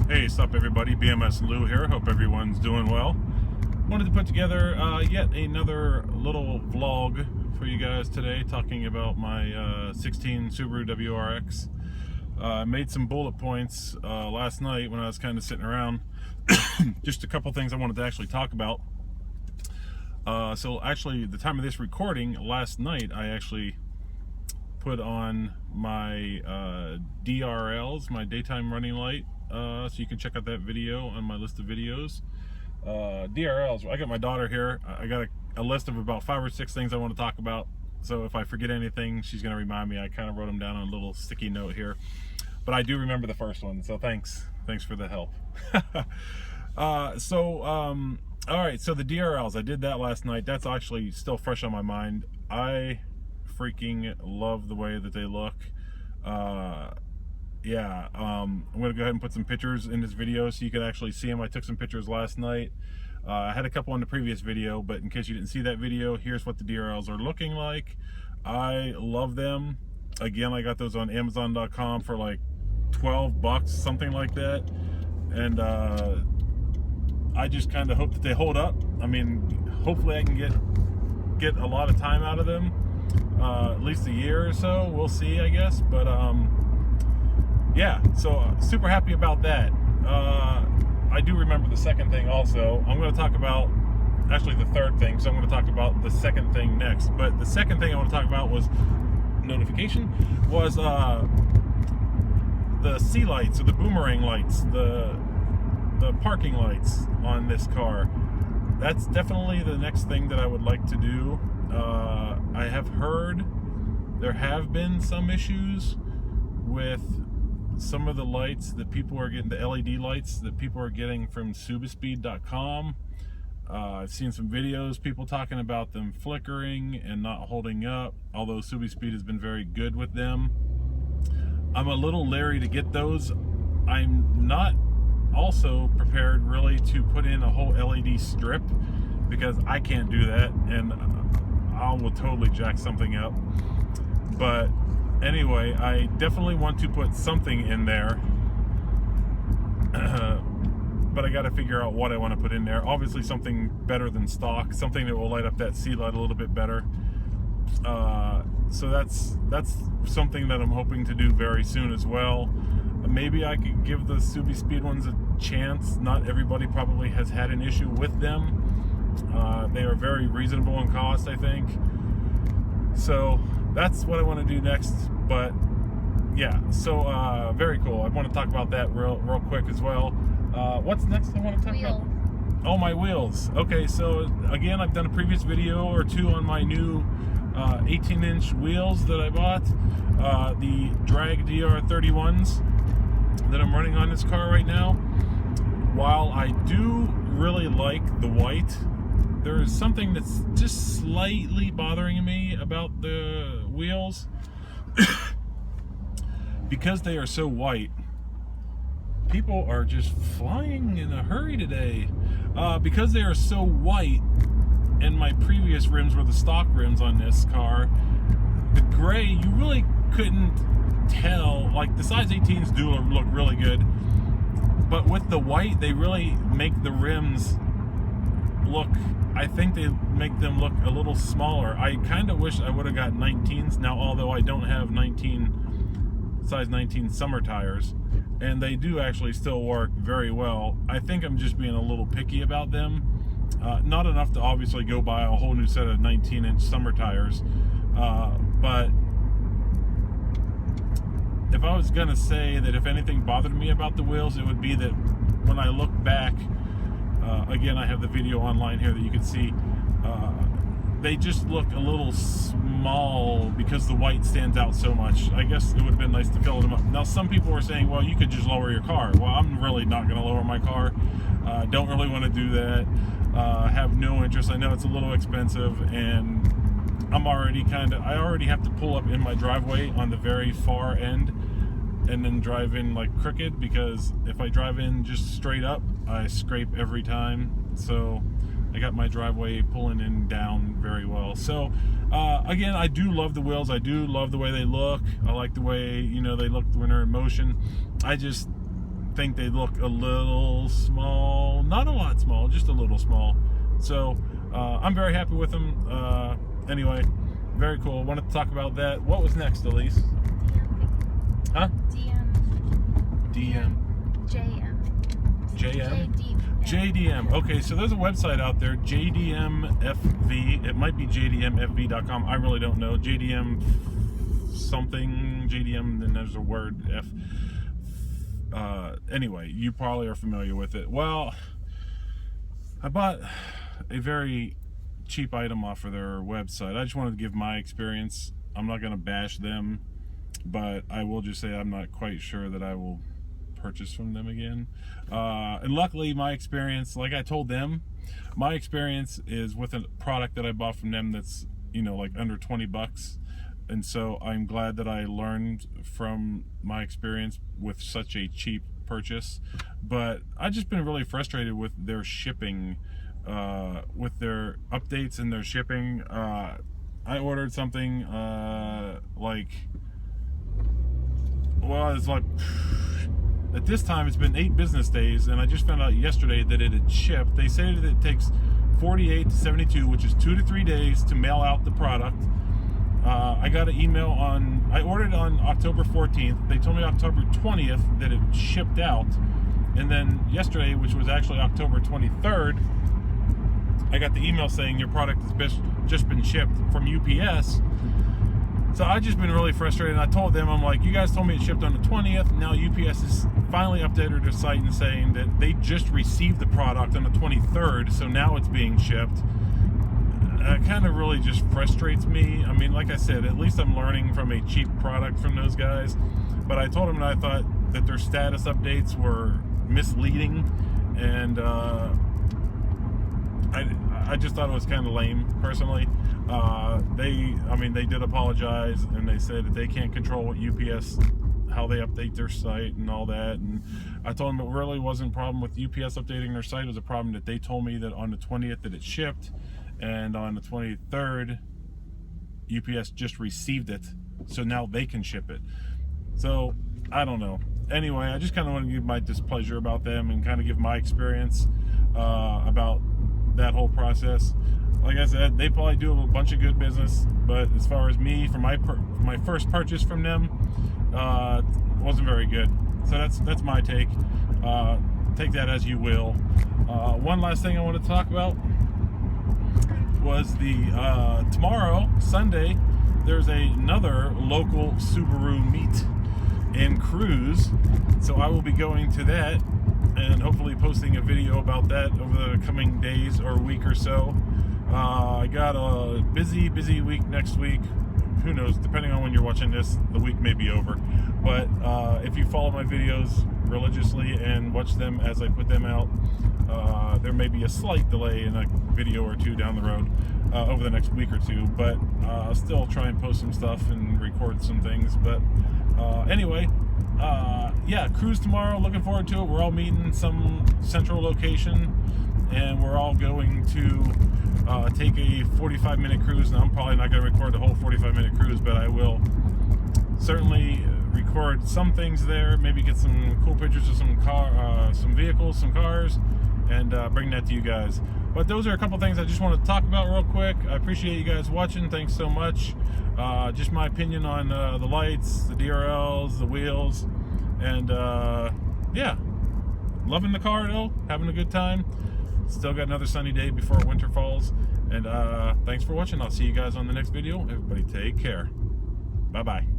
Hey, sup everybody, BMSLou here. Hope everyone's doing well. Wanted to put together yet another little vlog for you guys today, talking about my 16 Subaru WRX. I made some bullet points last night when I was kind of sitting around. Just a couple things I wanted to actually talk about. So actually, the time of this recording, last night, I actually put on my DRLs, my daytime running light. So you can check out that video on my list of videos. DRLs, I got my daughter here. I got a list of about 5 or 6 things I want to talk about. So if I forget anything, she's going to remind me. I kind of wrote them down on a little sticky note here. But I do remember the first one, so thanks for the help. All right, so the DRLs, I did that last night. That's actually still fresh on my mind. I freaking love the way that they look. I'm gonna go ahead and put some pictures in this video so you can actually see them. I took some pictures last night. I had a couple in the previous video, but in case you didn't see that video, here's what the DRLs are looking like. I love them. Again, I got those on Amazon.com for like 12 bucks, something like that. And I just kind of hope that they hold up. I mean, hopefully I can get a lot of time out of them, at least a year or so. We'll see, I guess. But yeah, so super happy about that. I do remember the second thing also. I'm going to talk about, actually the third thing, so I'm going to talk about the second thing next. But the second thing I want to talk about was the C lights, or the boomerang lights, the parking lights on this car. That's definitely the next thing that I would like to do. I have heard there have been some issues with some of the lights that people are getting, the LED lights that people are getting from Subaspeed.com. I've seen some videos, people talking about them flickering and not holding up, although Subaspeed has been very good with them. I'm a little leery to get those. I'm not also prepared really to put in a whole LED strip, because I can't do that, and I will totally jack something up. But anyway, I definitely want to put something in there, but I got to figure out what I want to put in there. Obviously something better than stock, something that will light up that C light a little bit better. So that's something that I'm hoping to do very soon as well. Maybe I could give the Subaspeed ones a chance. Not everybody probably has had an issue with them. They are very reasonable in cost, I think. So that's what I want to do next. But yeah, so very cool. I want to talk about that real quick as well. What's next I want to talk about? Oh, my wheels. Okay, so again, I've done a previous video or two on my new 18-inch wheels that I bought, the Drag DR31s that I'm running on this car right now. While I do really like the white, there is something that's just slightly bothering me about the wheels. Because they are so white, people are just flying in a hurry today. Because they are so white, and my previous rims were the stock rims on this car, the gray, you really couldn't tell. Like, the size 18s do look really good, but with the white, they really make the rims look, I think they make them look a little smaller. I kind of wish I would have got 19s now, although I don't have size 19 summer tires, and they do actually still work very well. I think I'm just being a little picky about them. Not enough to obviously go buy a whole new set of 19-inch summer tires, but if I was gonna say that if anything bothered me about the wheels, it would be that when I look back, again, I have the video online here that you can see, they just look a little small because the white stands out so much. I guess it would have been nice to fill them up. Now, some people were saying, well, you could just lower your car. Well, I'm really not going to lower my car. Don't really want to do that. Have no interest. I know it's a little expensive, and I already have to pull up in my driveway on the very far end and then drive in like crooked, because if I drive in just straight up, I scrape every time. So I got my driveway pulling in down very well. So again, I do love the wheels. I do love the way they look. I like the way, you know, they look when they're in motion. I just think they look a little small, not a lot small, just a little small. So I'm very happy with them. Anyway, very cool. Wanted to talk about that. What was next, Elise? Huh? DM. JDM. Okay, so there's a website out there, JDMFV. It might be JDMFV.com. I really don't know. JDM something, JDM, then there's a word F. Anyway, you probably are familiar with it. Well, I bought a very cheap item off of their website. I just wanted to give my experience. I'm not going to bash them, but I will just say I'm not quite sure that I will purchase from them again. And luckily, my experience, like I told them, my experience is with a product that I bought from them that's, you know, like under 20 bucks. And so I'm glad that I learned from my experience with such a cheap purchase. But I've just been really frustrated with their shipping, with their updates and their shipping. I ordered something it's like, at this time it's been 8 business days, and I just found out yesterday that it had shipped. They say that it takes 48 to 72, which is 2 to 3 days to mail out the product. I got an email I ordered on October 14th. They told me October 20th that it shipped out. And then yesterday, which was actually October 23rd, I got the email saying your product has just been shipped from UPS. So I've just been really frustrated. I told them, I'm like, you guys told me it shipped on the 20th. Now UPS has finally updated their site and saying that they just received the product on the 23rd. So now it's being shipped. It kind of really just frustrates me. I mean, like I said, at least I'm learning from a cheap product from those guys. But I told them that I thought that their status updates were misleading, and I just thought it was kind of lame, personally. They did apologize, and they said that they can't control what UPS, how they update their site and all that. And I told them it really wasn't a problem with UPS updating their site. It was a problem that they told me that on the 20th that it shipped, and on the 23rd UPS just received it, so now they can ship it. So I don't know. Anyway, I just kind of want to give my displeasure about them and kind of give my experience about that whole process. Like I said, they probably do a bunch of good business, but as far as me, for my first purchase from them, wasn't very good. So that's my take. Take that as you will. One last thing I want to talk about was tomorrow, Sunday, there's another local Subaru meet in Cruz. So I will be going to that and hopefully posting a video about that over the coming days or week or so. I got a busy week next week. Who knows, depending on when you're watching this, the week may be over. But if you follow my videos religiously and watch them as I put them out, there may be a slight delay in a video or two down the road over the next week or two, but I'll still try and post some stuff and record some things. But anyway, yeah, cruise tomorrow, looking forward to it. We're all meeting some central location, and we're all going to take a 45-minute cruise. Now, I'm probably not going to record the whole 45-minute cruise, but I will certainly record some things there, maybe get some cool pictures of some vehicles, some cars, and bring that to you guys. But those are a couple things I just want to talk about real quick. I appreciate you guys watching. Thanks so much. Just my opinion on the lights, the DRLs, the wheels, and yeah, loving the car though, having a good time. Still got another sunny day before winter falls, and thanks for watching. I'll see you guys on the next video. Everybody take care. Bye bye.